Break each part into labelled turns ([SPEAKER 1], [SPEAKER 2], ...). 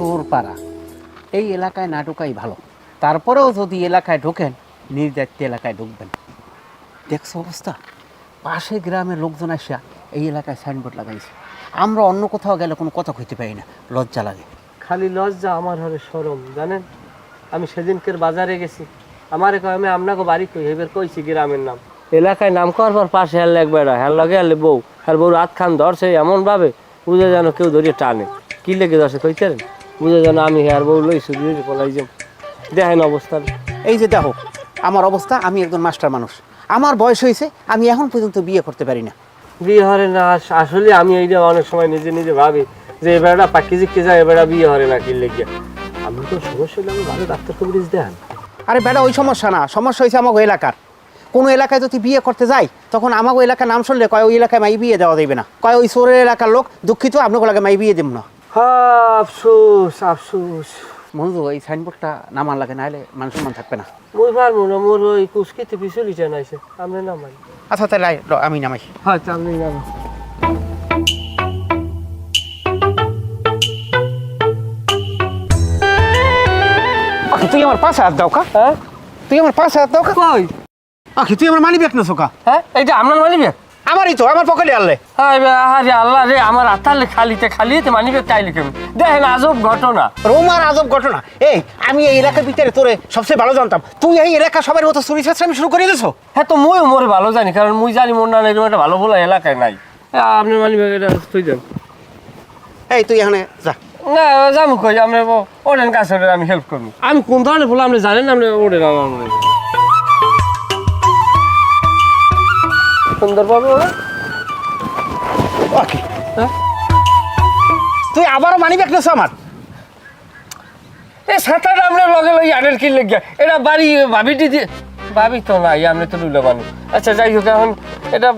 [SPEAKER 1] চোর পাড়া, এই এলাকায় না ঢোকাই ভালো। তারপরেও যদি এলাকায় ঢোকেন, নির্দায়িত্ব এলাকায় ঢুকবেন। দেখছো অবস্থা, পাশে গ্রামের লোকজন আসা এই এলাকায় সাইনবোর্ড লাগাইছে। আমরা অন্য কোথাও গেলে কোনো কথা কইতে পারি না, লজ্জা লাগে।
[SPEAKER 2] খালি লজ্জা, আমার হলে শরম। জানেন, আমি সেদিনকের বাজারে গেছি, আমারে কয় আমি আপনাকে বাড়ি কই, এবার কইছি গ্রামের নাম। এলাকায় নাম করবার পাশে হেল লাগবে না, হেল লগে হেলে বউ, হেল বউ রাত খান ধরছে এমনভাবে বুঝে যেন কেউ ধরিয়ে টানে। কি লেগে ধরছে কইতেন, বুঝে যেন আমি হেয়ার বউ লইছি পলাই যে দেখেন অবস্থা।
[SPEAKER 1] এই যে দেখো আমার অবস্থা, আমি একজন মাস্টার মানুষ, আমার বয়স হয়েছে, আমি এখন পর্যন্ত বিয়ে করতে পারি না।
[SPEAKER 2] বিয়ে হরে না, আসলে আমি এইটা অনেক সময় নিজে নিজে ভাবি যে এবারটা পাখি জিখতে যায়, এবারটা বিয়ে হরে না। কি লেগে আমি তো সমস্যা হলে আমি ভালো ডাক্তার কবিরাজ দেন।
[SPEAKER 1] আরে বেটা, ওই সমস্যা না, সমস্যা হয়েছে আমাকে এলাকার। কোনো এলাকায় যদি বিয়ে করতে যাই, তখন আমাকে এলাকার নাম শুনলে কয় ওই এলাকায় মাই বিয়ে দেওয়া দেবে না, কয় ওই চোরের এলাকার লোক, দুঃখিত আপনাকে লাগে মাই বিয়ে দেব না।
[SPEAKER 2] হ্যাঁ, আফসোস আফসোস।
[SPEAKER 1] মঞ্জু, এই সাইনবোর্ডটা নামান লাগে, নাহলে মান সম্মান থাকবে না।
[SPEAKER 2] মুই পারবো না, মোর ওই কুচকিতে পিছলি জানাইছে, আপনি নামাই।
[SPEAKER 1] আচ্ছা তাহলে আমি নামাই।
[SPEAKER 2] হ্যাঁ, আপনি নামাই।
[SPEAKER 1] তুই আমার 5,000 দাও কা।
[SPEAKER 2] হ্যাঁ,
[SPEAKER 1] তুই আমার 5,000 দাও কা।
[SPEAKER 2] কই?
[SPEAKER 1] তুই আমার মানি ব্যাগ নেছো কা।
[SPEAKER 2] হ্যাঁ, এইটা আপনার মানিবে?
[SPEAKER 1] আমারই তো, আমার পকেটে আনলে।
[SPEAKER 2] হ্যাঁ, আরে আল্লাহ রে, আমার আত্মালে খালিতে মানিবে চাইলে কেমন দেখেন, আজব ঘটনা।
[SPEAKER 1] রোমার আজব ঘটনা। এই আমি এই এলাকার ভিতরে তোরে সবচেয়ে ভালো জানতাম, তুই এই এলাকা সবার মতো চুরি চাচ্ছি শুরু করে দিয়েছো।
[SPEAKER 2] হ্যাঁ, তো মই মোরে ভালো জানি, কারণ মুই জানি মোর না এরকম একটা ভালো বলা এলাকায় নাই। আপনি মানিবে এটা তুই দেন।
[SPEAKER 1] এই তুই এখানে যা।
[SPEAKER 2] না, যাবো কই, আপনি ওঠেন কাছে, আমি হেল্প করবো। আমি কোন ধরনের বলে আপনি জানেন, আপনি ওঠেন আমার সুন্দরভাবে ওরা।
[SPEAKER 1] ওকে, তুই আবারও মানি ব্যাগ নেছো আমার।
[SPEAKER 2] এই সাঁতারটা আপনার লগে লগে আনের কি লেগে, এটা বাড়ি ভাবিটি দিয়ে, ভাবি তো নাই, আপনি তো লুলো মানুষ। আচ্ছা যাই হোক, এখন এটা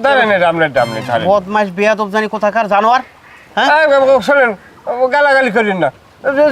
[SPEAKER 2] দাঁড়ান, এটা আপনার দাম নেই।
[SPEAKER 1] বদমাস বেয়াদব জানি কোথাকার জানোয়ার।
[SPEAKER 2] হ্যাঁ, শোনেন, গালাগালি করেন না।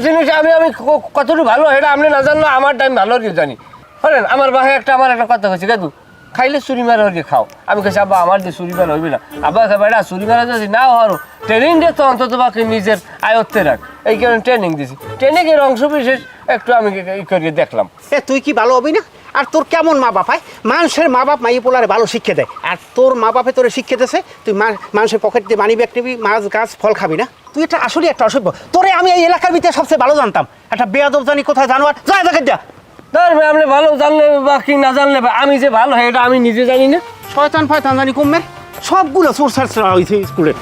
[SPEAKER 2] জিনিস আমি কতটুকু ভালো এটা আপনি না জানলো, আমার টাইম ভালো আর কি জানি। শোনেন, আমার বাসায় আমার একটা কথা হয়েছে, দাদু খাইলে চুরি মারা হয়ে খাও। আমি কাছে আব্বা আমার যে চুরি মারা হইবে না। আব্বা বেটা চুরি মারা যদি না হওয়ারও ট্রেনিং দিয়ে তো অন্তত বাকি নিজের আয়ত্তে রাখ, এই কারণে ট্রেনিং দিছি। ট্রেনিংয়ের অংশ বিশেষ একটু আমি করিয়ে দেখলাম।
[SPEAKER 1] তুই কি ভালো হবি না? আর তোর কেমন মা বাপ হয়? মানুষের মা বাপ মাই পোলারে ভালো শিক্ষা দেয়, আর তোর মা বাপে তোরে শিক্ষা দিয়েছে তুই মানুষের পকেট দিয়ে মানি ব্যাগ নিবি, মাছ গাছ ফল খাবি না। তুই এটা আসলে একটা অসভ্য। তোরে আমি এই এলাকার ভিতরে সবচেয়ে ভালো জানতাম, একটা বেয়াদব জানি কোথায় জানোয়ার। যা দেখে যা।
[SPEAKER 2] ধরবে আপনি ভালো জানলে বা কি না জানলে, আমি যে ভালো হয় এটা আমি নিজে জানি না।
[SPEAKER 1] শয়তান ফয়তান জানি কমবে, সবগুলো চোর ছাড়া হয়েছে স্কুলে।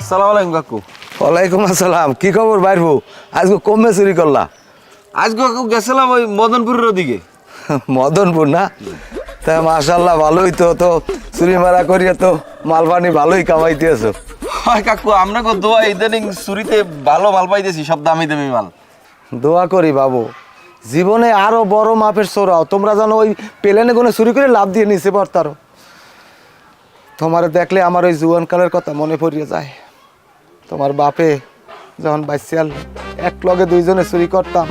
[SPEAKER 3] আসসালামু আলাইকুম কাকু।
[SPEAKER 4] ওয়ালাইকুম আসসালাম। কি খবর বাইরবো? আজকে কমে চুরি করলা?
[SPEAKER 3] আজকে কাকু গেছিলাম ওই মদনপুরের ওদিকে।
[SPEAKER 4] মদনপুর না? তা মাশাআল্লাহ, ভালোই তো। তো চুরি মারা করিয়া তো মালপানি ভালোই কামাইতেছো।
[SPEAKER 3] হয় কাকু, আপনাকে দোয়া, ইদানিং চুরিতে ভালো মাল পাইতেছি, সব দামি দামি মাল।
[SPEAKER 4] দোয়া করি বাবু, জীবনে আরো বড় মাপের চোরাও। তোমরা জানো ওই প্লেনে কোনো চুরি করে লাভ দিয়ে নিচে পড়তারো। তোমার দেখলে আমার ওই জুয়ানকালের কথা মনে পড়িয়ে যায়। তোমার বাপে যখন বাইশাল এক লগে দুইজনে চুরি করতাম,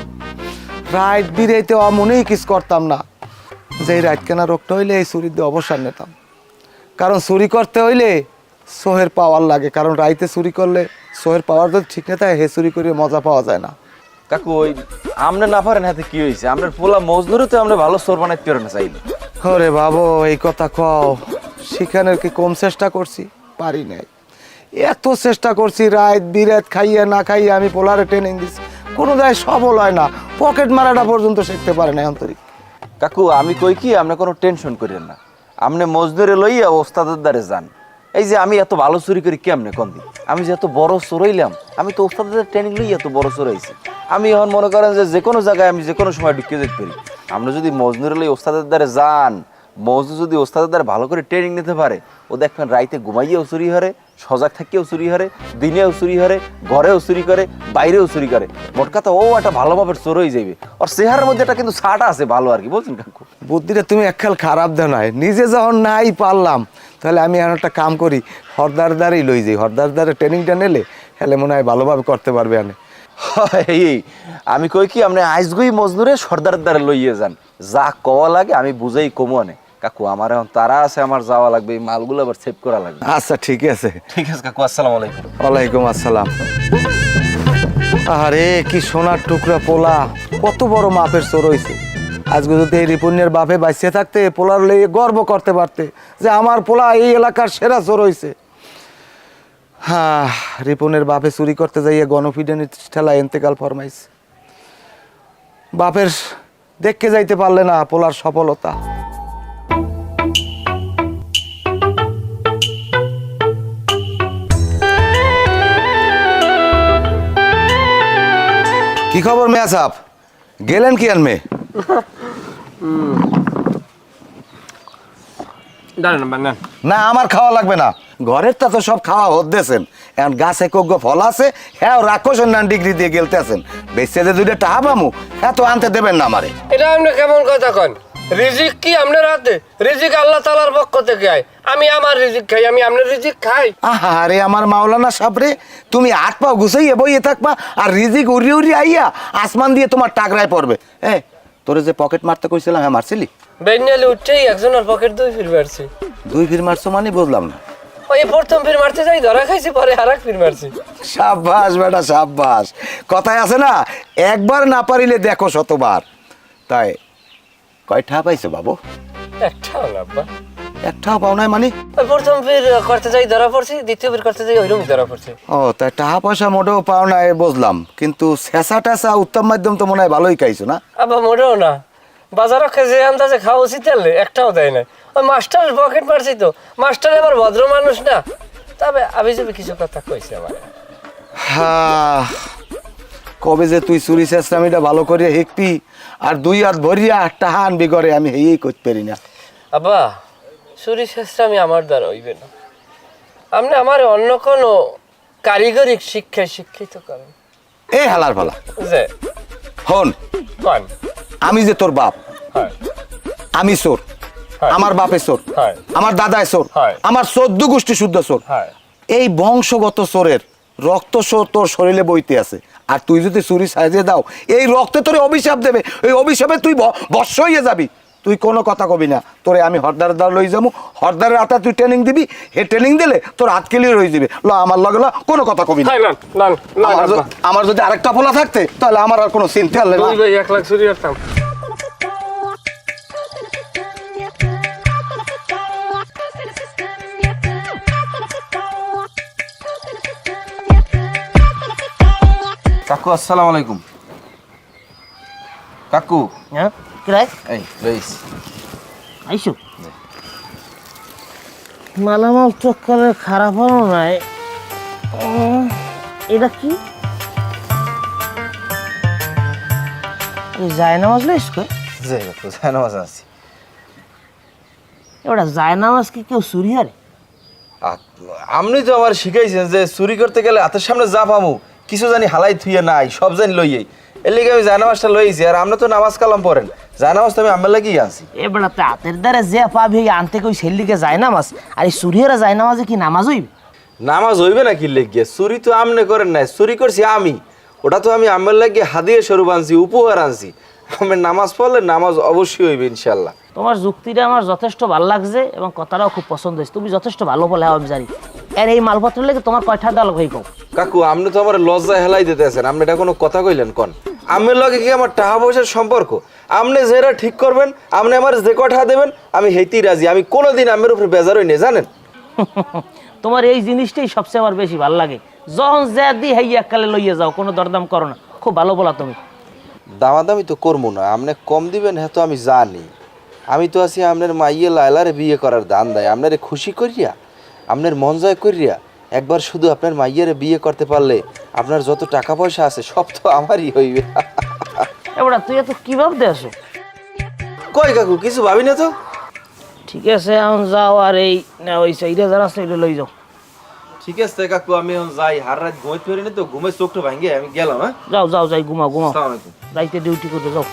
[SPEAKER 4] রাত বিরাইতে মনেই কিছু করতাম না। যেই রাত কেনা রোগটা হইলে এই চুরির দিয়ে অবসর নিতাম। কারণ চুরি করতে হইলে সোহের পাওয়ার লাগে, কারণ রাইতে চুরি করলে সোহের পাওয়ার যদি ঠিক না থাকে, হে চুরি করে মজা পাওয়া যায় না।
[SPEAKER 3] কাকু ওই আপনি না পারেন হাতে কি হয়েছে, আপনার পোলা মজদুরে তো আমরা ভালো চোর বানাইতে পারেন না চাইলে।
[SPEAKER 4] ওরে বাবু, এই কথা কও, শিখানোর কি কম চেষ্টা করছি? পারি নাই। এত চেষ্টা করছি, রাত বিরাত খাইয়ে না খাইয়ে আমি পোলারে ট্রেনিং দিচ্ছি, কোনো জায়গায় সফল হয় না। পকেট মারাটা পর্যন্ত শিখতে পারে না আন্তরিক।
[SPEAKER 3] কাকু আমি কই কি, আপনি কোনো টেনশন করেন না, আপনি মজদুরে লইয়া ওস্তাদের দ্বারে যান। এই যে আমি এত ভালো চুরি করি কেমনে কোন দিন, আমি যে এত বড় চোর হইলাম, আমি তো ওস্তাদের ট্রেনিং লইয়া এত বড় চোর হয়েছি। আমি এখন মনে করেন যে কোনো জায়গায় আমি যে কোনো সময় ঢুকে যেতে পারি। আপনি যদি মজদুরে লই ওস্তাদের দ্বারে যান, মজদুর যদি ওস্তাদের দ্বারা ভালো করে ট্রেনিং নিতে পারে, ও দেখবেন রাইতে ঘুমাইয়েও চুরি হরে, সজাগ থাকিয়েও চুরি হরে, দিনেও চুরি হরে, ঘরেও চুরি করে, বাইরেও চুরি করে। মোট কথা ও একটা ভালোভাবে চোর হয়ে যাবে। আর চেহারার মধ্যে একটা কিন্তু ছাটা আছে ভালো আর কি, বলছেন কাকু?
[SPEAKER 4] বুদ্ধিটা তুমি একখাল খারাপ দেও নাই। নিজে যখন নাই পারলাম, তাহলে আমি এখন একটা কাম করি, হরদার দ্বারেই লই যাই। হরদার দ্বারে ট্রেনিংটা নিলে হেলে মনে হয় ভালোভাবে করতে পারবে। আনে
[SPEAKER 3] এই আমি কই কি আপনি আইসগুই মজনুরে সর্দার দ্বারে লইয়ে যান, যা কওয়া লাগে আমি বুঝেই কমু আনে। কাকু আমার এখন তারা আছে, আমার যাওয়া লাগবে, এই মালগুলো আবার সেভ করা লাগবে।
[SPEAKER 4] আচ্ছা ঠিক আছে।
[SPEAKER 3] ঠিক আছে কাকু, আসসালামু আলাইকুম।
[SPEAKER 4] ওয়ালাইকুম আসসালাম। আরে কি সোনার টুকরা পোলা, কত বড় মাপের চোর হইছে। আজকে যদি এই রিপুনের বাপে বাঁচিয়ে থাকতে পোলার লেগে গর্ব করতে পারতে যে আমার পোলা এই এলাকার সেরা চোর হইছে। হ্যাঁ, রিপুনের বাপে চুরি করতে যাইয়ে গণপিডানির ঠেলা এন্তেকাল ফরমাইছে। বাপের দেখতে যাইতে পারলে না পোলার সফলতা। কি খবর মেয়া সাহেব, গেলেন কি আনমে? না আমার খাওয়া লাগবে না, ঘরের তা তো সব খাওয়া হতেছেন। এখন গাছে কোগ্য ফল আছে, হ্যাঁ রাক্ষসের নান ডিগ্রি দিয়ে গেলতে আছেন। বেঁচে যে দুইটা টাহা পামু এত আনতে দেবেন না আমারে।
[SPEAKER 2] এটা আপনি কেমন কথা কন? রিজিক কি আপনার হাতে? রিজিক আল্লাহ তাআলার পক্ষ থেকে আয়। আমি আমার রিজিক খাই, আমি আপনার রিজিক খাই।
[SPEAKER 4] আরে আমার মাওলানা সাবরে, তুমি হাত পা গুছাইয়ে বইয়ে থাকবা আর রিজিক উড়ি উড়ি আইয়া আসমান দিয়ে তোমার টাকরায় পড়বে। তোরে যে পকেট মারতে কইছিলাম, হ্যাঁ মারছিলি?
[SPEAKER 2] বেনিয়ালে উঠেই একজনের পকেট 2 ফির মারছি।
[SPEAKER 4] 2 ফির মারছো মানে বুঝলাম না।
[SPEAKER 2] ওই প্রথম ফির মারতে যাই ধরা খাইছি, পরে আরেক ফির মারছি।
[SPEAKER 4] সাব্বাস বেটা সাব্বাস। কথায় আছে না, একবার না পারিলে দেখো শতবার। তাই কয়টা পাইছো বাবু?
[SPEAKER 2] একটাও না আব্বা।
[SPEAKER 4] একটাও পাও নাই মানে?
[SPEAKER 2] ওই প্রথম ফির করতে যাই ধরা পড়ছি, দ্বিতীয় ফির করতে যাই ওইরকমই ধরা পড়ছি।
[SPEAKER 4] ও তাই টাকা পয়সা মোটেও পাও নাই বুঝলাম, কিন্তু শেষা টেসা উত্তম মাধ্যম তো মনে হয় ভালোই খাইছো না?
[SPEAKER 2] আব্বা মোটেও না, বাজারও যে আন্দাজে খাওয়া উচিত তাহলে একটাও দেয় না। ওই মাস্টারের পকেট মারছি তো, মাস্টার আবার ভদ্র মানুষ না। তবে আমি যাবে কিছু কথা কইছে আমার।
[SPEAKER 4] হ্যাঁ, কবে যে তুই চুরি চেষ্টামিটা ভালো করে হেঁকবি আর 2 হাত ভরিয়া টাহা আনবি করে, আমি হেই করতে পারি না।
[SPEAKER 2] আব্বা চুরি চেষ্টা আমি আমার দ্বারা হইবে না, আপনি আমার অন্য কোনো কারিগরিক শিক্ষায় শিক্ষিত করেন।
[SPEAKER 4] এই হালার ফালা
[SPEAKER 2] যে
[SPEAKER 4] হন,
[SPEAKER 2] কন
[SPEAKER 4] আমি যে তোর বাপ,
[SPEAKER 2] হয়
[SPEAKER 4] আমি চোর,
[SPEAKER 2] হয়।
[SPEAKER 4] আমার বাপে চোর,
[SPEAKER 2] হয়।
[SPEAKER 4] আমার দাদায় চোর,
[SPEAKER 2] হয়।
[SPEAKER 4] আমার 14 গোষ্ঠী শুদ্ধ চোর।
[SPEAKER 2] হয়।
[SPEAKER 4] এই বংশগত চোরের রক্ত তোর শরীরে বইতে আছে, আর তুই যদি চুরি সাজিয়ে দাও এই রক্তে তোরে অভিশাপ দেবে, ওই অভিশাপে তুই বর্ষ হয়ে যাবি। তুই কোনো কথা কবি না, তোরে আমি হরদারের দ্বার লই যাবো, হরদারের হাতে তুই ট্রেনিং দিবি, হে ট্রেনিং দিলে তোর হাত ক্লিয়ার হয়ে যাবে। ল আমার লগে ল, কোনো কথা কবি না। আমার যদি আরেকটা পোলা থাকতে তাহলে আমার আর কোনো চিন্তা হলে না।
[SPEAKER 2] 1 লাখ চুরি করতাম।
[SPEAKER 3] কাকু আসসালামু আলাইকুম। কাকু
[SPEAKER 5] হ্যাঁ কি রায়
[SPEAKER 3] এই লইস
[SPEAKER 5] আইসো? মালামাল চক্করের খারাপ হলো নাই। এটা কি জায়নামাজ লইস কই?
[SPEAKER 3] যে কাকু জানামাজ আছি।
[SPEAKER 5] ওটা জায়নামাজ কি কেউ চুরি হারে?
[SPEAKER 3] আপনি তো আমার শিখাইছেন যে চুরি করতে গেলে হাতের সামনে যা পামু কিছু জানি হালাই থুইয়া নাই, সব জানি লইয়াই। এর লিগে আমি জানামাজটা লইছি। আর আপনি তো নামাজ কালাম পড়েন, জানামাজ তো আমি আমার লাগিয়ে আছি।
[SPEAKER 5] এবার হাতের দ্বারা যে পাবি আনতে কই সেলিকে জায়নামাজ, আর এই চুরি হারে জায়নামাজে কি নামাজ হইবে?
[SPEAKER 3] নামাজ হইবে না কি লেগে? চুরি তো আমনে করেন নাই, চুরি করছি আমি। ওটা তো আমি আমার লাগিয়ে হাদিয়া স্বরূপ আনছি, উপহার আনছি। আমি নামাজ পড়লে নামাজ অবশ্যই হইবে ইনশাল্লাহ।
[SPEAKER 5] তোমার যুক্তিটা আমার যথেষ্ট ভালো লাগছে এবং কথাটাও খুব পছন্দ হয়েছে। তুমি যথেষ্ট ভালো বলে আমি জানি। আর এই মালপত্র লেগে তোমার কয়টা দেওয়া ভাই কও?
[SPEAKER 3] কাকু আপনি তো আমার লজ্জায় হেলাই দিতে আছেন, আপনি এটা কোনো কথা কইলেন কন? আমার লগে কি আমার টাকা পয়সার সম্পর্ক? আপনি যেটা ঠিক করবেন, আপনি আমার যে কথা দেবেন আমি হেইতেই রাজি। আমি কোনোদিন আমার উপরে বেজার হই না, জানেন?
[SPEAKER 5] তোমার এই জিনিসটাই সবচেয়ে আমার বেশি ভালো লাগে। যখন যা দি হাই এককালে লইয়া যাও, কোনো দরদাম করো না। খুব ভালো বলা তুমি।
[SPEAKER 3] দামাদামি তো করবো না, আপনি কম দিবেন হ্যাঁ তো আমি জানি। আমি তো আছি আপনার মাইয়ে লায়লারে বিয়ে করার দান দেয়, আপনারে খুশি করিয়া, আপনার মন জয় করিয়া একবার শুধু আপনার মাইয়েরে বিয়ে করতে পারলে আপনার যত টাকা পয়সা আছে সব তো আমারই হইবে।
[SPEAKER 5] এবার তুই এত কি ভাবতে আসো?
[SPEAKER 3] কই কাকু কিছু ভাবি না তো।
[SPEAKER 5] ঠিক আছে এখন যাও, আর এই ওই সাইডে যারা আছে এটা লই যাও।
[SPEAKER 3] ঠিক আছে কাকু, আমি এখন যাই। হার রাত ঘুমাইতে পারি না তো, ঘুমের চোখটা ভাঙিয়ে আমি গেলাম। হ্যাঁ
[SPEAKER 5] যাও যাও, যাই ঘুমাও ঘুমাও,
[SPEAKER 3] আসসালামু আলাইকুম।
[SPEAKER 5] রাইতে ডিউটি করতে যাও।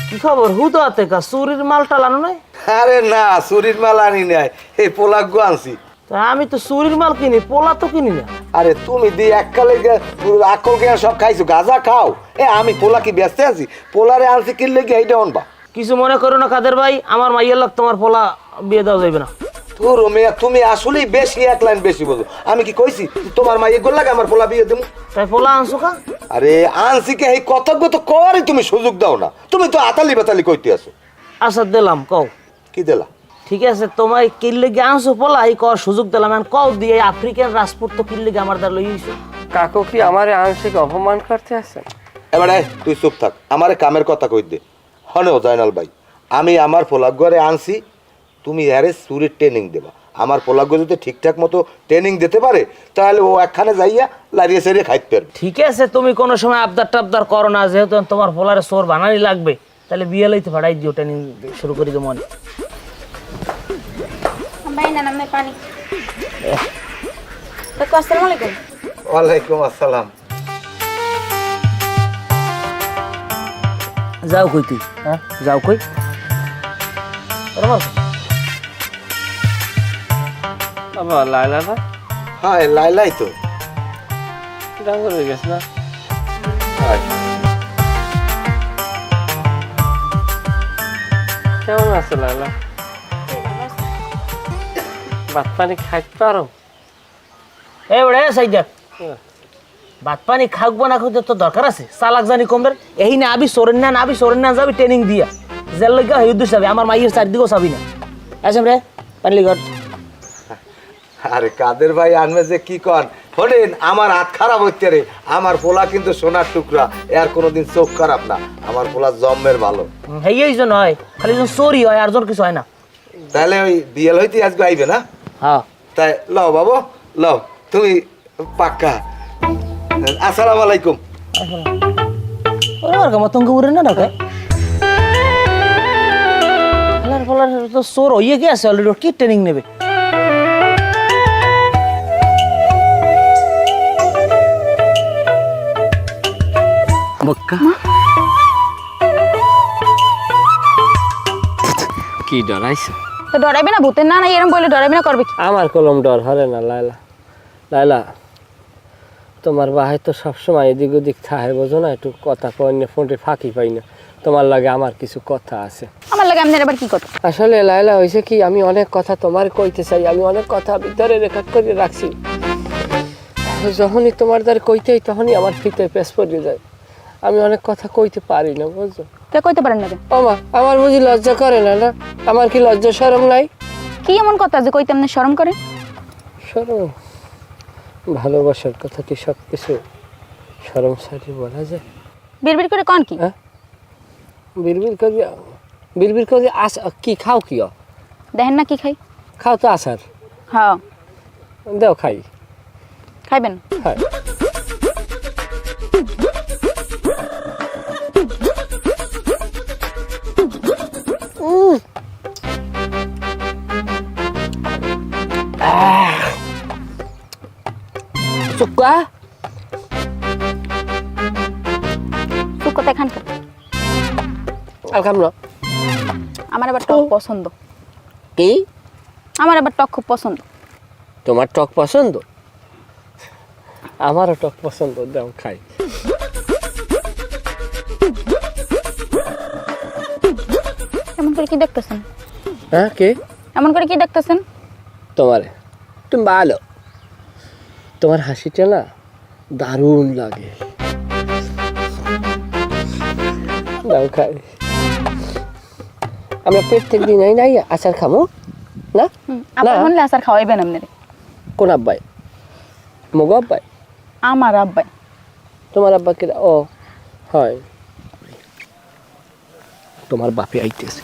[SPEAKER 5] কি খবর হুদাতে কা চুরির মাল টালানো নাই?
[SPEAKER 4] আরে না চুরির মাল আনি নাই, এই পোলাক আনছি।
[SPEAKER 5] তা আমি তো চুরির মাল কিনি, পোলা তো কিনি না।
[SPEAKER 4] আরে তুমি দি এককালে আকল কে সব খাইছো, গাঁজা খাও। আমি পোলা কি ব্যস্ত আছি? পোলারে আনছি কিনলে কি এইটা আনবা?
[SPEAKER 5] কিছু মনে করো না কাদের ভাই, আমার মাইয়ের লোক তোমার পোলা বিয়ে দেওয়া যাবে না।
[SPEAKER 4] তোর মেয়ে তুমি আসলেই বেশি এক লাইন বেশি বোঝো। আমি কি কইছি তোমার মাইয়ে গোল লাগে আমার পোলা বিয়ে দেবো?
[SPEAKER 5] তাই পোলা আনছো কা?
[SPEAKER 4] আরে আনছি কে, এই কতজ্ঞ তো কওয়ারই তুমি সুযোগ দাও না। তুমি তো আতালি বাতালি কইতে আছো।
[SPEAKER 5] আচ্ছা দিলাম, কও
[SPEAKER 4] কি দিলা?
[SPEAKER 5] ঠিক আছে, তোমায় কিনলে গিয়ে আনছো পোলা, এই কর সুযোগ দিলাম। এখন কও দিয়ে এই আফ্রিকান রাজপুত তো কিনলে গিয়ে আমার দ্বার লইছো।
[SPEAKER 2] কাকু কি আমার আংশিক অপমান করতে আছেন?
[SPEAKER 4] এবারে তুই চুপ থাক, আমারে কামের কথা কই দে। হনেও জয়নাল ভাই, আমি আমার পোলাক ঘরে আনছি, তুমি আরে চুরির ট্রেনিং দেবা। আমার পোলাক যদি ঠিকঠাক মতো ট্রেনিং দিতে পারে তাহলে ও একখানে যাইয়া লারিয়ে সারিয়ে খাইতে পারবে।
[SPEAKER 5] ঠিক আছে, তুমি কোনো সময় আবদার টাবদার করো না, যেহেতু তোমার পোলারে সোর বানানি লাগবে, তাহলে বিয়ে লইতে পাঠাই দিও, ট্রেনিং শুরু করে দিও মনে।
[SPEAKER 6] ভাই না নামে পানি। কাকু আসসালামু আলাইকুম।
[SPEAKER 4] ওয়ালাইকুম আসসালাম।
[SPEAKER 5] যাও কই তুই? হ্যাঁ যাও কই?
[SPEAKER 2] আবার লাইলা না
[SPEAKER 4] হ্যাঁ লাইলাই তো।
[SPEAKER 2] ডাঙ্গর হয়ে গেছে না?
[SPEAKER 4] হায়।
[SPEAKER 2] কেমন আছে লাইলা? ভাত পানি খাইতে পারো?
[SPEAKER 5] এ বড়ে সাইদার, ভাত পানি খাকবো না খাইতে তো দরকার আছে? চালাক জানি কমবে এই না, আবি সোরেন না যাবি ট্রেনিং দিয়া জেল লগা হই দুস যাবে, আমার মাইয়ের চারদিকেও চাবি না। আসেন রে পানি লিগর।
[SPEAKER 4] আরে কাদের ভাই আনবে যে কি কন, শোনেন আমার হাত খারাপ হচ্ছে রে। আমার পোলা কিন্তু সোনার টুকরা, এর কোনোদিন চোখ খারাপ না। আমার পোলা জম্মের ভালো।
[SPEAKER 5] এই জন্য হয়, খালি জন চোরই হয়, আর জন কিছু হয় না।
[SPEAKER 4] তাহলে ওই বিয়েল হইতে আজকে আইবে না?
[SPEAKER 5] হ্যাঁ
[SPEAKER 4] তাই লও বাবু লও, তুমি পাক্কা। আসসালামু আলাইকুম।
[SPEAKER 5] ওর কাম তঙ্গ উড়ে না ঢাকায় ফলার তো চোর হইয়ে কি আছে অলরেডি, কি ট্রেনিং নেবে?
[SPEAKER 2] কি ডরাইছে?
[SPEAKER 6] তো ডরাইবে না, ভূতের না না এরকম বলে ডরাইবে না, করবে কি?
[SPEAKER 2] আমার কলম ডর হরে না লাইলা। লাইলা তোমার বাহাই তো সবসময় এদিক ওদিক থাহে, বোঝো না? একটু কথা কই না, ফোনটি ফাঁকি পাই না। তোমার লাগে আমার কিছু কথা আছে।
[SPEAKER 6] আমার লাগে আপনার আবার কি কথা?
[SPEAKER 2] আসলে লাইলা হয়েছে কি, আমি অনেক কথা তোমার কইতে চাই, আমি অনেক কথা ভিতরে রেকর্ড করে রাখছি। যখনই তোমার দ্বারা কইতেই তখনই আমার ফিতে পেশ পড়ে যায়। আমি অনেক কথা কইতে পারি না, বুঝছো?
[SPEAKER 6] কে কইতে পারেন না?
[SPEAKER 2] ও মা, আমার বুঝি লজ্জা করে না? না আমার কি লজ্জা শরম নাই?
[SPEAKER 6] কি এমন কথা যে কইতে আপনি শরম করে?
[SPEAKER 2] শরম? ভালোবাসার কথা কি সব কিছু শরম সারি বলা যায়?
[SPEAKER 6] বিড়বিড় করে কোন কি?
[SPEAKER 2] হ্যাঁ বিড়বিড় করি আস কি খাও কি?
[SPEAKER 6] দেখেন না কি খাই?
[SPEAKER 2] খাও তো আসার।
[SPEAKER 6] হ্যাঁ
[SPEAKER 2] দেও খাই।
[SPEAKER 6] খাইবেন?
[SPEAKER 2] হ্যাঁ সুকা
[SPEAKER 6] সুখ কথা খান।
[SPEAKER 2] আর খাম না।
[SPEAKER 6] আমার আবার টক পছন্দ।
[SPEAKER 2] কি?
[SPEAKER 6] আমার আবার টক খুব পছন্দ।
[SPEAKER 2] তোমার টক পছন্দ? আমারও টক পছন্দ, দাও খাই।
[SPEAKER 6] এমন করে কি দেখতেছেন?
[SPEAKER 2] হ্যাঁ কে?
[SPEAKER 6] এমন করে কি দেখতেছেন?
[SPEAKER 2] তোমারে তুমি ভালো, তোমার হাসিটা না দারুণ লাগে, দাও খাই। আমরা প্রত্যেক দিন নাই আচার খামো না?
[SPEAKER 6] আপনার মনে আচার খাওয়াইবেন আপনারে?
[SPEAKER 2] কোন আব্বাই? মগো আব্বাই?
[SPEAKER 6] আমার আব্বাই।
[SPEAKER 2] তোমার আব্বা কে? ও হয়, তোমার বাপে আইতেছে।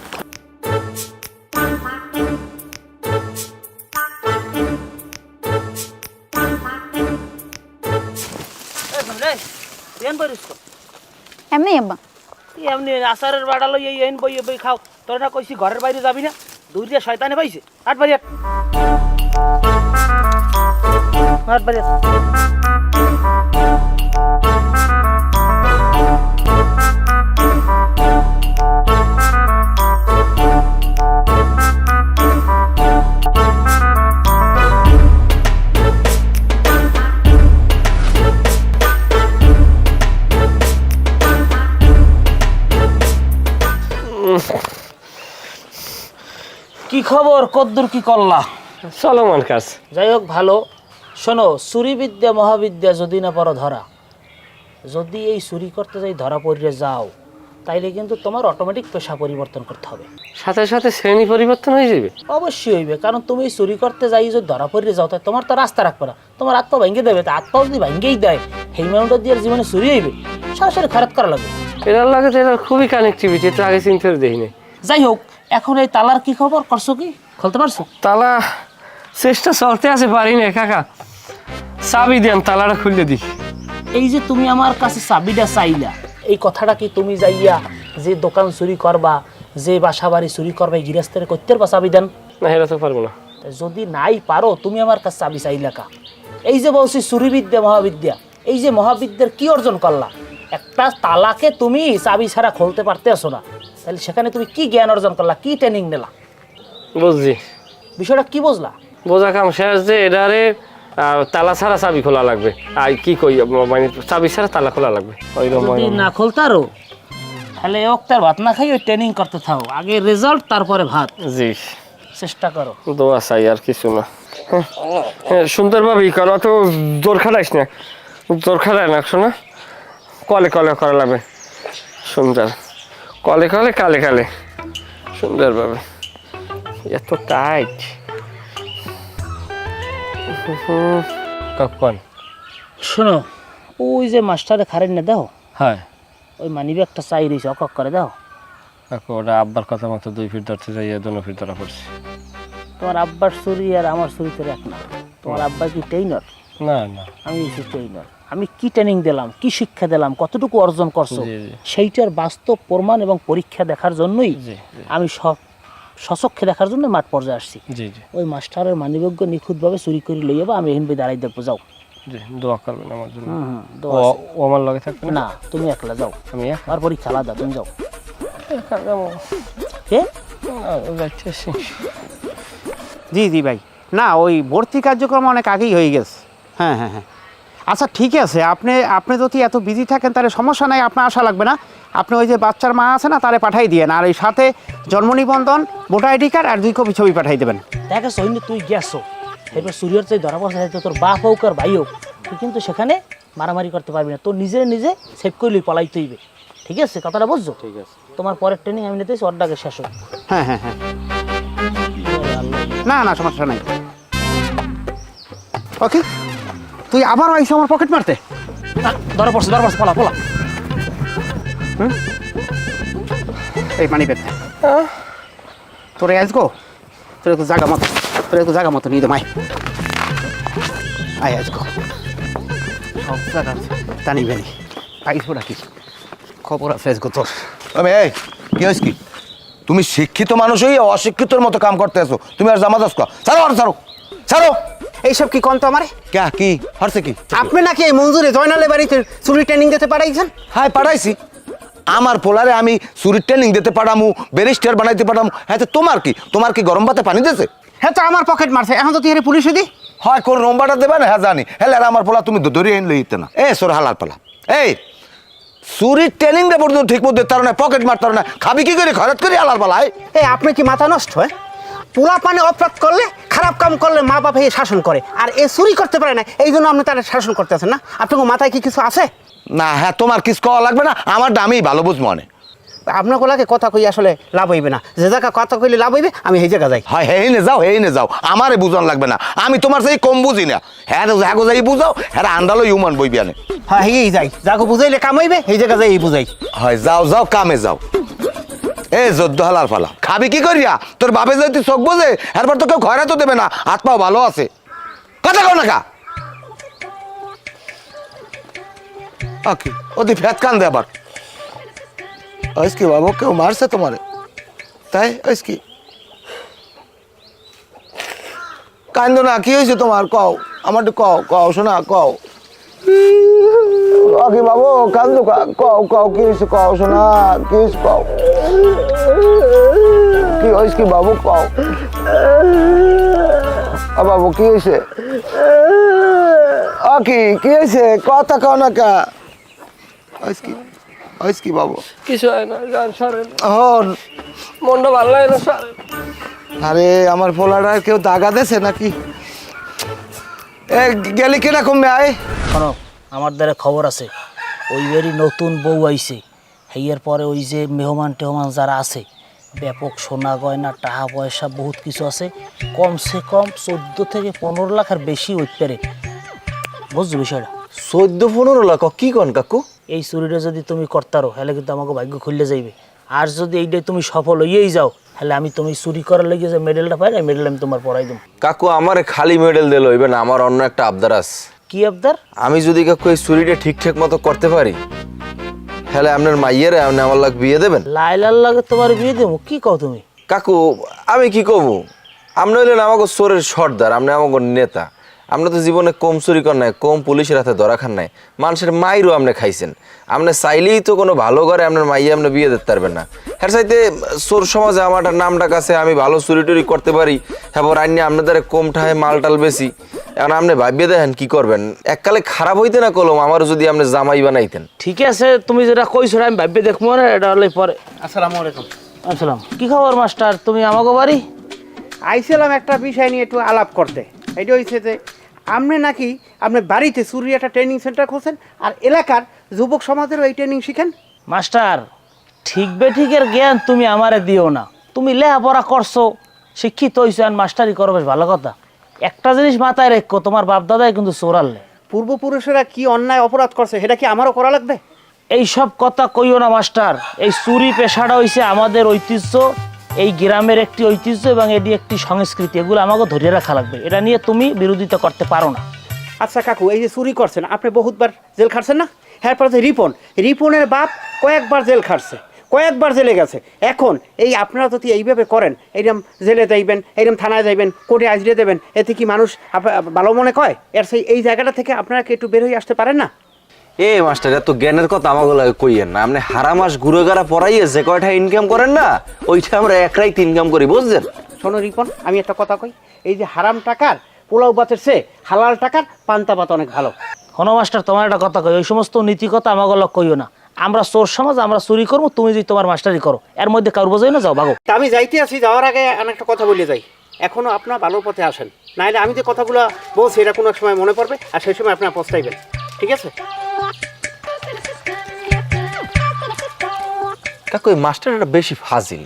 [SPEAKER 6] এমনি আব্বা
[SPEAKER 5] এমনি আচারের বাড়া লই এই বই বই খাও, তোর না কইছি ঘরের বাইরে যাবি না, দূর দিয়ে শয়তানে পাইছে। আট বাড়ি আট বাড়ি। কি খবর, কদ্দুর কি করলা?
[SPEAKER 2] চলমান কাজ।
[SPEAKER 5] যাই হোক ভালো। শোনো, চুরি বিদ্যা মহাবিদ্যা যদি না পারো ধরা, যদি এই চুরি করতে যাই ধরা পড়ে যাও, তাইলে কিন্তু তোমার অটোমেটিক পেশা পরিবর্তন করতে হবে।
[SPEAKER 2] সাথে সাথে শ্রেণী পরিবর্তন হয়ে যাবে।
[SPEAKER 5] অবশ্যই হইবে, কারণ তুমি এই চুরি করতে যাই যদি ধরা পড়ে যাও, তাই তোমার তো রাস্তা রাখবে না, তোমার হাত পা ভেঙে দেবে। তা হাত পা যদি ভেঙেই দেয়, সেই মানুষটা দিয়ে জীবনে চুরি হইবে, সরাসরি খারাপ করা লাগবে।
[SPEAKER 2] এটার লাগে তো এটার খুবই কানেক্টিভিটি, এটা আগে চিন্তা করে দেখি নাই।
[SPEAKER 5] যাই হোক, এখন এই তালার কি খবর, করছো কি, খুলতে পারছো?
[SPEAKER 2] তালা চেষ্টা চলতে আছে, পারি না কাকা। চাবি দেন, তালাটা খুললে দিই।
[SPEAKER 5] এই যে তুমি আমার কাছে চাবিটা চাইলা, এই কথাটা কি তুমি যাইয়া যে দোকান চুরি করবা, যে বাসা বাড়ি চুরি করবা, এই গৃহস্থের করতে পারবা চাবি দেন?
[SPEAKER 2] না, এটা তো পারবো না।
[SPEAKER 5] যদি নাই পারো, তুমি আমার কাছে চাবি চাইলা কা? এই যে বলছি চুরি বিদ্যা মহাবিদ্যা, এই যে মহাবিদ্যার কি অর্জন করলা? একটা তালাকে তুমি চাবি ছাড়া খুলতে পারতে আসো না, তাহলে সেখানে তুমি কি জ্ঞান অর্জন করলা, কি ট্রেনিং নিলা?
[SPEAKER 2] বুঝছি।
[SPEAKER 5] বিষয়টা কি বুঝলা?
[SPEAKER 2] বোঝা কাম শেষ যে এটারে তালা ছাড়া চাবি খোলা লাগবে। আর কি কই, মানে চাবি ছাড়া তালা খোলা লাগবে।
[SPEAKER 5] যদি না খুলতারো, তাহলে ওক্তার ভাত না খাই ওই ট্রেনিং করতে থাও, আগে রেজাল্ট তারপরে ভাত।
[SPEAKER 2] জি,
[SPEAKER 5] চেষ্টা করো।
[SPEAKER 2] দোয়া চাই, আর কিছু না। সুন্দরভাবে করো, তো জোর খাটাইস না, জোর খাটায় না, শোনা। কলে কলে করা লাগবে, সুন্দর কলে কলে, কালে কালে, সুন্দরভাবে। এত টাইট কখন?
[SPEAKER 5] শোনো, ওই যে মাস্টারে খারেন না দাও,
[SPEAKER 2] হ্যাঁ
[SPEAKER 5] ওই মানিবে একটা চাই রয়েছে, অকক করে দাও।
[SPEAKER 2] কাকু, ওটা আব্বার কথা মতো 2 ফিট ধরতে যাই, 2 ফিট ধরা পড়ছে।
[SPEAKER 5] তোমার আব্বার চুরি আর আমার চুরি তো এক না। তোমার আব্বা কি ট্রেইনার?
[SPEAKER 2] না না,
[SPEAKER 5] আমি ট্রেইনার। আমি কি ট্রেনিং দিলাম, কি শিক্ষা দিলাম, কতটুকু অর্জন করছো,
[SPEAKER 2] জি, জি।
[SPEAKER 5] সেইটার বাস্তব প্রমাণ এবং পরীক্ষা দেখার জন্যই
[SPEAKER 2] জি, জি।
[SPEAKER 5] আমি সচক্ষে দেখার জন্য মাঠ পর্যায়ে আসছি।
[SPEAKER 2] জি জি
[SPEAKER 5] ওই মাস্টারের মানিব্য নিখুঁতভাবে চুরি করে লই যাবো, আমি এখন দাঁড়াই দেখবো, যাও।
[SPEAKER 2] জি, দোয়া করবেন আমার জন্য।
[SPEAKER 5] দোয়া আছে।
[SPEAKER 2] ও আমার লগে থাকবে না?
[SPEAKER 5] না, তুমি একলা যাও,
[SPEAKER 2] আমি একা
[SPEAKER 5] আর পরীক্ষা আলাদা, তুমি যাও।
[SPEAKER 2] যাবো।
[SPEAKER 5] কে?
[SPEAKER 2] যাইতেছি।
[SPEAKER 1] জি জি ভাই, না ওই ভর্তি কার্যক্রম অনেক আগেই হয়ে গেছে। হ্যাঁ হ্যাঁ হ্যাঁ, আচ্ছা ঠিক আছে, আপনি যদি এত বিজি থাকেন তাহলে সমস্যা নাই, আপনার আসা লাগবে না। আপনি ওই যে বাচ্চার মা আছে না, তারে পাঠাই দিয়েন, আর ওই সাথে জন্ম নিবন্ধন, ভোটার আইডি কার্ড আর 2 কপি ছবি পাঠাই দেবেন।
[SPEAKER 5] দেখে সৈন্য তুই গেছো, এবার সুরিয়ার চাই ধরা পড়ছে, তোর বাপ হোক আর ভাই হোক, তুই কিন্তু সেখানে মারামারি করতে পারবি না, তোর নিজে নিজে সেভ করলি পলাইতে হইবে। ঠিক আছে, কথাটা বুঝছো? ঠিক আছে, তোমার পরের ট্রেনিং আমি নিতেছি, ওর ডাকে শেষ হোক।
[SPEAKER 1] হ্যাঁ হ্যাঁ হ্যাঁ, না না সমস্যা নাই। ওকে, তুই আবার আইস আমার পকেট মারতে?
[SPEAKER 5] ধরা পড়ছে, পলা পলা।
[SPEAKER 1] এই মানি ব্যাগ তোরে আসবো, তোর একটু জায়গা মতো নিয়ে দে মাই, আয় আসবো সব জায়গা তা নিবে নি, পাইছো নাকি খবর আছে আজগো তোর?
[SPEAKER 4] আমি এই কি হয়েছে কি? তুমি শিক্ষিত মানুষ হই অশিক্ষিতর মতো কাম করতে আছো, তুমি আর জামা দাস ছাড়ো, আর ছাড়ো ছাড়ো।
[SPEAKER 1] এইসব কি কন্ত আমারে?
[SPEAKER 4] ক্যা কি হরছে কি?
[SPEAKER 1] আপনি নাকি এই মঞ্জুরে জয়নালের বাড়িতে চুরি ট্রেনিং দিতে পাঠাইছেন?
[SPEAKER 4] হ্যাঁ পাঠাইছি, আমার পোলারে আমি চুরির ট্রেনিং দিতে পারামু, ব্যারিস্টার বানাইতে পারামু। হ্যাঁ তো তোমার কি গরম ভাতে পানি দিয়েছে?
[SPEAKER 1] হ্যাঁ তো আমার পকেট মারছে, এখন তো তুই হেরে পুলিশে দি।
[SPEAKER 4] হয় কোন নম্বরটা দেবে না? হ্যাঁ জানি, হ্যাঁ আর আমার পোলা তুমি ধরে এনে লইতে না। এ সোর হালার পোলা, এই চুরির ট্রেনিং দেবো ঠিক মতো দিতে পারো না, পকেট মারতে পারো না, খাবি কি করে খরচ করে হালার পোলা?
[SPEAKER 1] এই আপনি কি মাথা নষ্ট হয়? পোলা পানে অপরাধ করলে, খারাপ কাম করলে মা বাবা এই শাসন করে, আর এ চুরি করতে পারে না, এই জন্য আপনি তারা শাসন করতেছেন না? আপনার মাথায় কি কিছু আছে?
[SPEAKER 4] না হ্যাঁ, তোমার কিছু কওয়া লাগবে না, আমার দামি ভালো বুঝবো অনেক।
[SPEAKER 1] আপনার কোলাকে কথা কই আসলে লাভ হইবে না, যে জায়গা কথা কইলে লাভ হইবে আমি সেই জায়গা যাই।
[SPEAKER 4] হয় হেই নে যাও, আমারে বুঝান লাগবে না, আমি তোমার সেই কম বুঝি না। হ্যাঁ জাগো যাই বুঝাও, হ্যাঁ আন্দালো ইউমান বইবি আনে।
[SPEAKER 1] হ্যাঁ হেই যাই, যাগো বুঝাইলে কাম হইবে, সেই জায়গা যাই বুঝাই।
[SPEAKER 4] হয় যাও কামে যাও। এ যদ্দ হালার ফালা, খাবি কি করিয়া? তোর বাপে যদি চোখ বোঝে এরপর তো কেউ ঘরে তো দেবে না, হাত পাও ভালো আছে, কথা কও না কা? ওকে, ওদি ফেত কান দে আবার। কি বাবু, কেউ মারছে তোমারে? তাই কি কান্দো না, কি হয়েছে তোমার? কও আমার, কও শোনা, কও। ওকে বাবু কান্দো, কও কি হয়েছে? কও শোনা, কি হয়েছে? কও কি হয়েছে কি বাবু? কও বাবু কি হয়েছে? কি হয়েছে? কথা কও না কা? কি বাবু?
[SPEAKER 2] কিছু হয় না, যান সরেন,
[SPEAKER 4] হন
[SPEAKER 2] মনটা ভালো লাগে না, সরেন।
[SPEAKER 4] আরে আমার পোলাটার কেউ দাগা দেছে নাকি? এ গেলি কেনা কমবে আয়।
[SPEAKER 5] শোনো, আমার দ্বারা খবর আছে, ওই বাড়ি নতুন বউ আইছে, হেয়ার পরে ওই যে মেহমান টেহমান যারা আছে, ব্যাপক সোনা গয়না টাকা পয়সা বহুত কিছু আছে, কমসে কম 14 থেকে 15 লাখ আর বেশি হইতে পারে। বুঝছো বিষয়টা?
[SPEAKER 3] 14-15 লাখ কি কন কাকু?
[SPEAKER 5] এই চুরিটা যদি তুমি করতারো তাহলে কিন্তু আমাকে ভাগ্য খুললে যাইবে। আর যদি এইটাই তুমি সফল হইয়েই যাও তাহলে আমি তুমি চুরি করার লেগে যে মেডেলটা পাই না, মেডেল আমি তোমার পরাই দেবো।
[SPEAKER 3] কাকু আমার খালি মেডেল দিল হইবে না, আমার অন্য একটা আবদার আছে।
[SPEAKER 5] কি আবদার?
[SPEAKER 3] আমি যদি কাকু এই চুরিটা ঠিকঠাক মতো করতে পারি তাহলে আপনার মাইয়ের আপনি আমার লাগ বিয়ে দেবেন।
[SPEAKER 5] লাইলার লাগে তোমার বিয়ে দেবো? কি কও তুমি?
[SPEAKER 3] কাকু আমি কি কব, আপনি হইলেন আমাকে চোরের সর্দার, আপনি আমাকে নেতা। আপনি তো জীবনে কম চুরি কর নাই, কম পুলিশের হাতে ধরা খান নাই, মানুষের মাইরও আপনি খাইছেন। আপনি চাইলেই তো কোনো ভালো ঘরে আপনার মাইয়ে আপনি বিয়ে দিতে পারবেন না। হ্যাঁ চাইতে চোর সমাজে আমার নামটা কাছে, আমি ভালো চুরি টুরি করতে পারি, হ্যাঁ আইনি আপনাদের কম ঠায় মালটাল বেশি। এখন আপনি ভাবিয়ে দেখেন কি করবেন। এককালে খারাপ হইতে না কলম আমার যদি আপনি জামাই বানাইতেন।
[SPEAKER 5] ঠিক আছে, তুমি যেটা কইছো আমি ভাববে দেখবো না, এটা হলে পরে।
[SPEAKER 1] আসসালামু আলাইকুম।
[SPEAKER 5] আসসালাম। কি খবর মাস্টার, তুমি আমাকে বাড়ি?
[SPEAKER 1] আইছিলাম একটা বিষয় নিয়ে একটু আলাপ করতে। এটা হয়েছে যে আপনি নাকি আপনার বাড়িতে চুরি একটা ট্রেনিং সেন্টার খুলছেন, আর এলাকার যুবক সমাজেরও এই ট্রেনিং শিখেন।
[SPEAKER 5] মাস্টার, ঠিক বেঠিকের জ্ঞান তুমি আমারে দিও না। তুমি লেখাপড়া করছো, শিক্ষিত হইছো, আর মাস্টারি করো, বেশ ভালো কথা। একটা জিনিস মাথায় রেখো, তোমার বাপ দাদাই কিন্তু চোরালে।
[SPEAKER 1] পূর্বপুরুষেরা কি অন্যায় অপরাধ করছে সেটা কি আমারও করা লাগবে?
[SPEAKER 5] এই সব কথা কইও না মাস্টার। এই চুরি পেশাটা হইছে আমাদের ঐতিহ্য, এই গ্রামের একটি ঐতিহ্য এবং এটি একটি সংস্কৃতি। এগুলো আমাকে ধরে রাখা লাগবে, এটা নিয়ে তুমি বিরোধিতা করতে পারো না।
[SPEAKER 1] আচ্ছা কাকু, এই যে চুরি করছেন আপনি বহুতবার জেল খাটছেন না? হ্যাঁ, পরে রিপনের বাপ কয়েকবার জেল খাটছে, কয়েকবার জেলে গেছে। এখন এই আপনারা যদি এইভাবে করেন, এইরকম জেলে যাইবেন, এইরকম থানায় যাইবেন, কোর্টে আজরে দেবেন, এতে কি মানুষ ভালো মনে কয়? এর সেই এই জায়গাটা থেকে আপনারা কি একটু বের হয়ে আসতে পারেন না?
[SPEAKER 3] এ মাস্টার, এত জ্ঞানের কথা আমাকে লাগে কইয়েন না। আপনি হারা মাস ঘুরে গাড়া পড়াইয়ে যে কয়টা ইনকাম করেন না, ওইটা আমরা এক রাইতে ইনকাম করি, বুঝছেন?
[SPEAKER 1] শোনো রিপন, আমি একটা কথা কই, এই যে হারাম টাকার পোলাও ভাতের চেয়ে হালাল টাকার পান্তা ভাত অনেক ভালো।
[SPEAKER 5] হনো মাস্টার, তোমার একটা কথা কই, ওই সমস্ত নীতি কথা আমাকে লক কইও না। আমরা চোর সমাজ, আমরা চুরি করবো, তুমি যদি তোমার মাস্টারি করো, এর মধ্যে কারো বোঝাই না, যাও ভাগো।
[SPEAKER 1] তা আমি যাইতে আছি, যাওয়ার আগে অনেকটা কথা বলে যাই। এখনো আপনার ভালোর পথে আসেন, নাহলে আমি যে কথাগুলো বলছি এটা কোনো এক সময় মনে পড়বে, আর সেই সময় আপনার পস্তাইবেন। ঠিক আছে?
[SPEAKER 3] কাকু এই মাস্টারটা বেশি ফাজিল।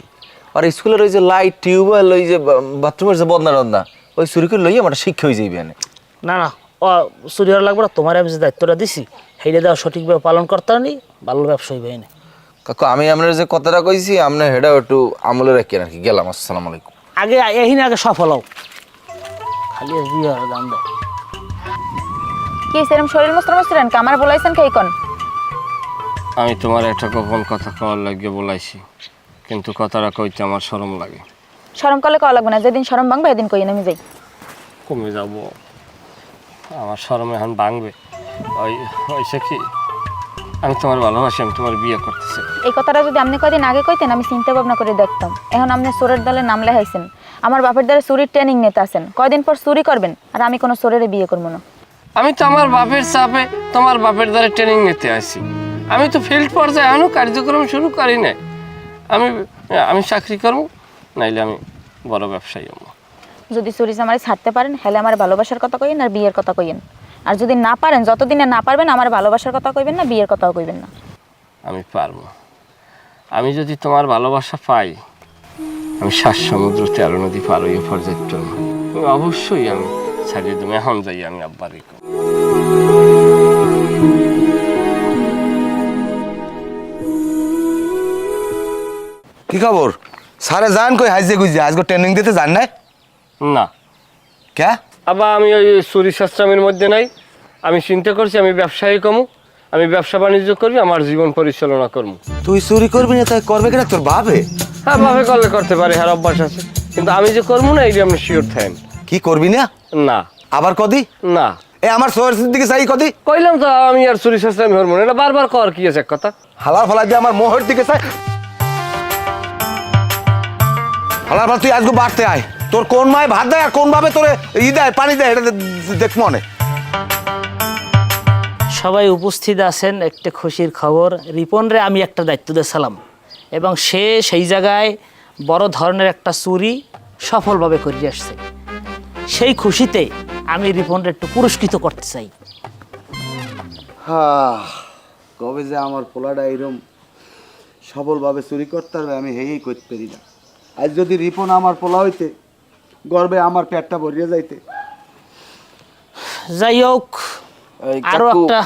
[SPEAKER 3] আর স্কুলের ওই যে লাইট টিউবওয়েল, ওই যে বাথরুমের যে বদনা টন্দা, ওই চুরি করে লইয়া আমার শিক্ষা হয়ে যাইবে।
[SPEAKER 5] না না, ও চুরি হওয়ার লাগবে না। তোমার আমি যে দায়িত্বটা দিছি সেইটা দেওয়া সঠিকভাবে পালন করতে নি, ভালো ব্যবসা হইবে না।
[SPEAKER 3] কাকু আমি আপনার যে কথাটা কইছি আপনি হেডাও একটু আমলে রাখেন আর কি। গেলাম, আসসালামু আলাইকুম।
[SPEAKER 5] আগে এহিনে আগে সফল হও, খালি আর বিয়ে হওয়ার দাম দাও।
[SPEAKER 6] কি সেরকম শরীর মস্ত মস্তিরেন কামার বলাইছেন কে কোন?
[SPEAKER 2] আমি তোমার একটা গোপন কথা কওয়ার লাগিয়ে বলাইছি, কিন্তু কথাটা কইতে আমার শরম লাগে।
[SPEAKER 6] শরম করলে কওয়া লাগবে না, যেদিন শরম ভাঙবে এদিন কইয়ে আমি যাই।
[SPEAKER 2] কমে যাব, আমার শরম এখন ভাঙবে। ওই হয়েছে কি, আমি তোমার ভালোবাসি, আমি তোমার বিয়ে করতেছি।
[SPEAKER 6] এই কথাটা যদি আপনি কয়দিন আগে কইতেন আমি চিন্তা ভাবনা করে দেখতাম। এখন আপনি চোরের দলে নাম লেখাইছেন, আমার বাপের দ্বারা চুরির ট্রেনিং নিতে আছেন, কয়দিন পর চুরি করবেন, আর আমি কোনো চোরের বিয়ে করবো না।
[SPEAKER 2] আমি তো আমার বাপের চাপে তোমার বাপের দ্বারা ট্রেনিং নিতে আসি। আমি তো ফিল্ড পর্যায়ে এখনো কার্যক্রম শুরু করি নাই। আমি চাকরি করবো, নাইলে আমি বড় ব্যবসায়ী হবো।
[SPEAKER 6] যদি চুরি চামারি ছাড়তে পারেন হলে আমার ভালোবাসার কথা কইেন আর বিয়ের কথা কইেন, আর যদি না পারেন, যতদিনে না পারবেন আমার ভালোবাসার কথা কইবেন না, বিয়ের কথাও কইবেন না।
[SPEAKER 2] আমি পারবো। আমি যদি তোমার ভালোবাসা পাই, আমি 7 সমুদ্র 13 নদী পার হইয়া পর্যাপ্ত অবশ্যই আমি ছাড়িয়ে দেবো। এখন যাই আমি আব্বারই।
[SPEAKER 4] কি খবর? সারে যান কই হাইজে গুইজে আজকে ট্রেনিং দিতে যান নাই?
[SPEAKER 2] না
[SPEAKER 4] কে?
[SPEAKER 2] আবার আমি ওই চুরি শাস্ত্রামের মধ্যে নাই। আমি চিন্তা করছি আমি ব্যবসায়ী কমু, আমি ব্যবসা বাণিজ্য করবি, আমার জীবন পরিচালনা করবো।
[SPEAKER 4] তুই চুরি করবি না তাই করবে কিনা তোর ভাবে?
[SPEAKER 2] হ্যাঁ, ভাবে করলে করতে পারে, হ্যাঁ অভ্যাস আছে, কিন্তু আমি যে করবো না এই আপনি শিওর থাকেন।
[SPEAKER 4] কি করবি না?
[SPEAKER 2] না।
[SPEAKER 4] আবার কদি?
[SPEAKER 2] না।
[SPEAKER 4] এ আমার সোয়ার দিকে চাই কদি?
[SPEAKER 2] কইলাম তো আমি আর চুরি শাস্ত্রামি হরমো না, এটা বারবার কর কি আছে এক কথা।
[SPEAKER 4] হালার ফালা দিয়ে আমার মোহর দিকে চাই। হালার ফালা তুই আজকে বাড়তে আয়, তোর কোন মায় ভাত দেয় আর কোন ভাবে তোরে দেয় পানি দেয় এটা দেখ মনে।
[SPEAKER 5] সবাই উপস্থিত আছেন, একটা খুশির খবর। রিপনরে আমি একটা দায়িত্ব দিয়েছিলাম এবং সে সেই জায়গায় বড় ধরনের একটা চুরি সফলভাবে করে আসছে। সেই খুশিতে আমি রিপনকে একটু পুরস্কৃত করতে চাই।
[SPEAKER 4] কবে যে আমার পোলাটা এরম সফলভাবে চুরি করতে পারবে আমি হেই করতে পারি না। আজ যদি রিপন আমার পোলা হইতে গর্বে আমার পেটটা ভরিয়ে যাইতে।
[SPEAKER 5] যাই হোক,
[SPEAKER 3] এই
[SPEAKER 5] আরো
[SPEAKER 3] কাকু,
[SPEAKER 5] একটা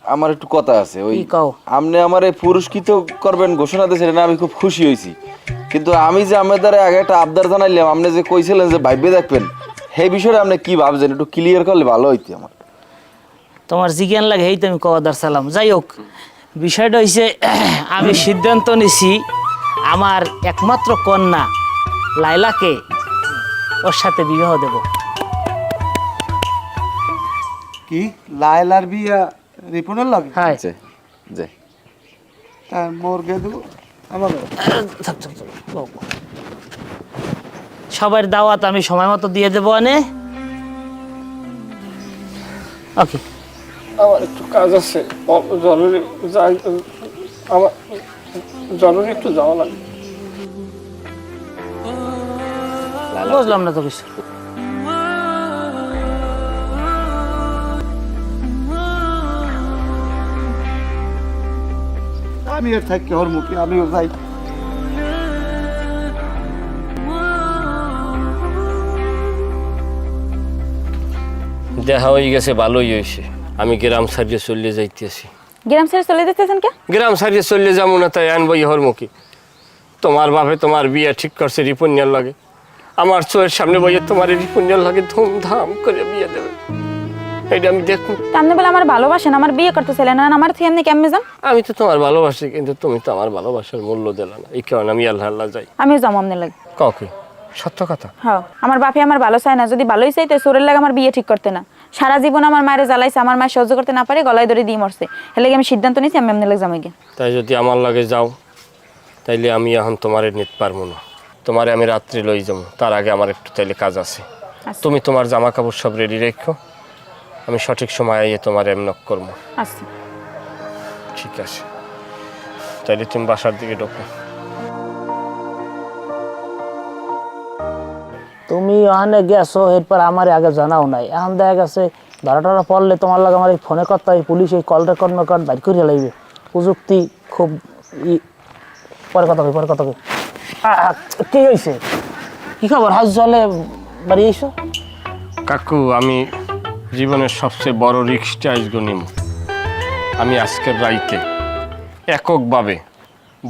[SPEAKER 3] আমার একটু কথা আছে। ওই
[SPEAKER 5] কি কও?
[SPEAKER 3] আপনি আমারে পুরস্কৃত করবেন ঘোষণা দিয়েছিলেন, আমি খুব খুশি হয়েছি। কিন্তু আমি যে আমাদের আগে একটা আবদার জানাইলাম, আপনি যে কইছিলেন যে ভাইবে দেখবেন, সেই বিষয়ে আপনি কি ভাবছেন একটু ক্লিয়ার করলে ভালো হইতো আমার।
[SPEAKER 5] তোমার জিজ্ঞান লাগে এই তো আমি কওয়াদার সালাম। যাই হোক, বিষয়টা হয়েছে আমি সিদ্ধান্ত নিছি আমার একমাত্র কন্যা লাইলাকে ওর সাথে বিবাহ দেব।
[SPEAKER 4] কি লায়লার বিয়া রিপনের লাগে?
[SPEAKER 5] হ্যাঁ,
[SPEAKER 3] যে যে
[SPEAKER 4] হ্যাঁ, মোর গে দেবো আমার।
[SPEAKER 5] থাক, থাক, থাক, বউ। সবার দাওয়াত আমি সময় মতো দিয়ে দেবো আনে। ওকে,
[SPEAKER 2] আমার একটু কাজ আছে, জরুরি যাই, আমার জরুরি একটু যাওয়া লাগে।
[SPEAKER 5] বুঝলাম না তো কিছু।
[SPEAKER 4] আমি আর থাকি ওর মুখে, আমিও যাই।
[SPEAKER 2] দেখা হয়ে গেছে, ভালোই হয়েছে। আমি গ্রাম সারিয়ে চলে যাইতেছি।
[SPEAKER 6] গ্রাম ছেড়ে চলে যেতেছেন কে?
[SPEAKER 2] গ্রাম সারিয়ে চলে যাবো না তাই আনবো ইহর মুখী। তোমার বাপে তোমার বিয়ে ঠিক করছে রিপুণ্যার লাগে। আমার চোখের সামনে বইয়ে তোমার রিপুণ্যার লাগে ধুমধাম করে বিয়ে দেবে, এটা আমি দেখুন।
[SPEAKER 6] আপনি বলে আমার ভালোবাসেন, আমার বিয়ে করতে চাইলেন না, আমার থেকে এমনি কেমনে যান?
[SPEAKER 2] আমি তো তোমার ভালোবাসি, কিন্তু তুমি তো আমার ভালোবাসার মূল্য দিলে না। এই কারণে আমি আল্লাহ আল্লাহ যাই।
[SPEAKER 6] আমিও যাবো আপনার লাগে।
[SPEAKER 2] কাউকে সত্য কথা।
[SPEAKER 6] হ্যাঁ, আমার বাপে আমার ভালো চায় না, যদি ভালোই চাইতে সোরের লাগে আমার বিয়ে ঠিক করতে না। সারা জীবন আমার মায়ের জ্বালাইছে, আমার মায়ের সহ্য করতে না পারে গলায় ধরে দিয়ে মরছে। হেলে আমি সিদ্ধান্ত নিয়েছি আমি আপনার লাগে যাবো গিয়ে।
[SPEAKER 2] তাই যদি আমার লাগে যাও, তাইলে আমি এখন তোমারে নিতে পারবো না। তোমারে আমি রাত্রে লই যাবো, তার আগে আমার একটু তাইলে কাজ আছে।
[SPEAKER 6] আচ্ছা।
[SPEAKER 2] তুমি তোমার জামা কাপড় সব রেডি রেখো, আমি সঠিক সময় আইয়ে তোমার এমনক করবো।
[SPEAKER 6] আচ্ছা,
[SPEAKER 2] ঠিক আছে, তাইলে তুমি বাসার দিকে ঢোকো।
[SPEAKER 5] তুমি ওখানে গেছো, এরপর আমার আগে জানাও নাই। এখন দেখা গেছে ধরা টরা পড়লে তোমার লাগে আমার এই ফোনে কথা, এই পুলিশ এই কল রেকর্ড মেকর্ড বাইর করে লাগবে। প্রযুক্তি খুব পরে কথা কই, পরে কথা কই। কি হয়েছে? কি খবর? হাজ জলে বাড়ি এসো।
[SPEAKER 2] কাকু, আমি জীবনের সবচেয়ে বড় রিস্কটা আজকে নিব। আমি আজকের রাইতে এককভাবে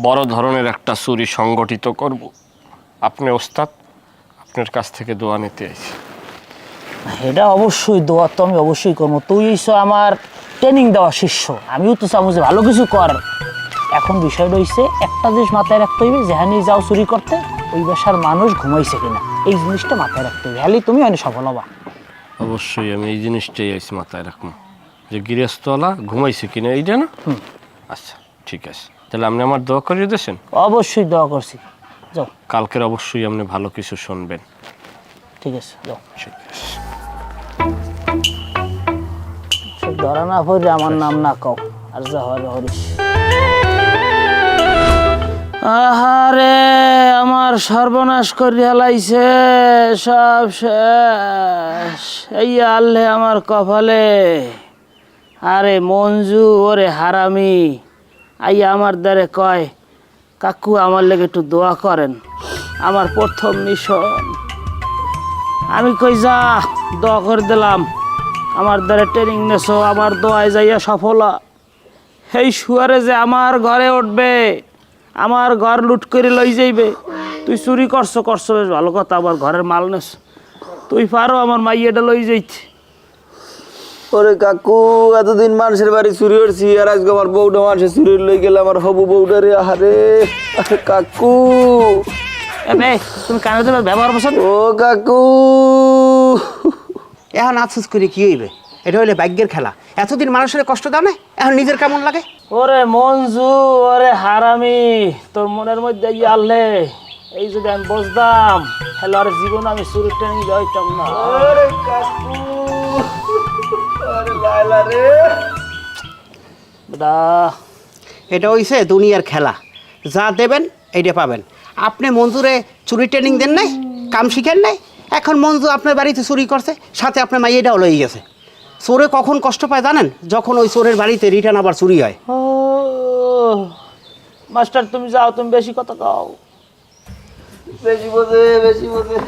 [SPEAKER 2] বড় ধরনের একটা চুরি সংগঠিত করব। আপনি ওস্তাদ, আপনার কাছ থেকে দোয়া নিতে আইছি।
[SPEAKER 5] এটা অবশ্যই দোয়া তো আমি অবশ্যই করবো। তুই এসো আমার ট্রেনিং দেওয়া শিষ্য, আমিও তো চাবো যে ভালো কিছু কর। এখন বিষয়টা হয়েছে একটা জিনিস মাথায় রাখতে হইবে, যেখানে যাও চুরি করতে ওই বাসার মানুষ ঘুমাইছে কিনা, এই জিনিসটা মাথায় রাখতে হবে। হ্যাঁ, তুমি অনেক সফল হবা।
[SPEAKER 2] অবশ্যই আমি এই জিনিসটাই আইছি মাথায় রাখবো, যে গৃহস্থলা ঘুমাইছে কিনা, এইটা না? আচ্ছা ঠিক আছে, তাহলে আপনি আমার দোয়া করিয়ে দিয়েছেন।
[SPEAKER 5] অবশ্যই দোয়া করছি। যাও,
[SPEAKER 2] কালকের অবশ্যই আপনি ভালো কিছু শুনবেন।
[SPEAKER 5] ঠিক আছে, যাও।
[SPEAKER 2] ঠিক আছে।
[SPEAKER 5] সব ধরা না পড়ে আমার নাম না কও, আর যা হরে হরিস। আহারে, আমার সর্বনাশ করে হেলাইছে, সব শেষ। এই আল্লে আমার কপালে। আরে মঞ্জু, ওরে হারামি, আই আমার দ্বারে কয় কাকু আমার লেগে একটু দোয়া করেন, আমার প্রথম মিশন। আমি কই যা দোয়া করে দিলাম, আমার দ্বারা ট্রেনিং নেছো, আমার দোয়ায় যাইয়া সফল। এই শুয়ারে যে আমার ঘরে উঠবে, আমার ঘর লুট করে লই যাইবে। তুই চুরি করছো বেশ ভালো কথা, আমার ঘরের মাল নেছ, তুই পারো আমার মাইয়াটা লই যাইতে।
[SPEAKER 3] ওরে কাকু, এতদিন মানুষের বাড়ি চুরি করছি, আর আজকে আমার বউটা মানুষের চুরি লই গেলে আমার হবু বউটা রে। আরে আরে কাকু,
[SPEAKER 5] তুমি কানে ধরে ব্যবহার বসো।
[SPEAKER 3] ও কাকু,
[SPEAKER 1] এখন আফসোস করে কি হইবে? এটা হইলে ভাগ্যের খেলা। এতদিন মানুষের কষ্ট দাও না, এখন নিজের কেমন লাগে?
[SPEAKER 5] ওরে মঞ্জু, ওরে হারামি, তোর মনের মধ্যে আনলে এই যদি আমি বসতাম, হ্যালো, আর জীবন আমি চুরি ট্রেনিং যাইতাম না।
[SPEAKER 3] আরে কাকু, আরে লায়লা রে।
[SPEAKER 5] বেটা,
[SPEAKER 1] এটা হইছে দুনিয়ার খেলা, যা দেবেন এইটা পাবেন। আপনি মঞ্জুরে চুরি ট্রেনিং দেন নাই, কাম শিখেন নাই, এখন মঞ্জু আপনার বাড়িতে চুরি করছে, সাথে আপনার মাইয়াটাও লয়ে গেছে। চোরে কখন কষ্ট পায় জানেন? যখন ওই চোরের বাড়িতে রিটার্ন আবার চুরি হয়।
[SPEAKER 5] ও মাস্টার তুমি যাও, তুমি বেশি কথা কও।
[SPEAKER 3] বেশি বোঝে বেশি বোঝে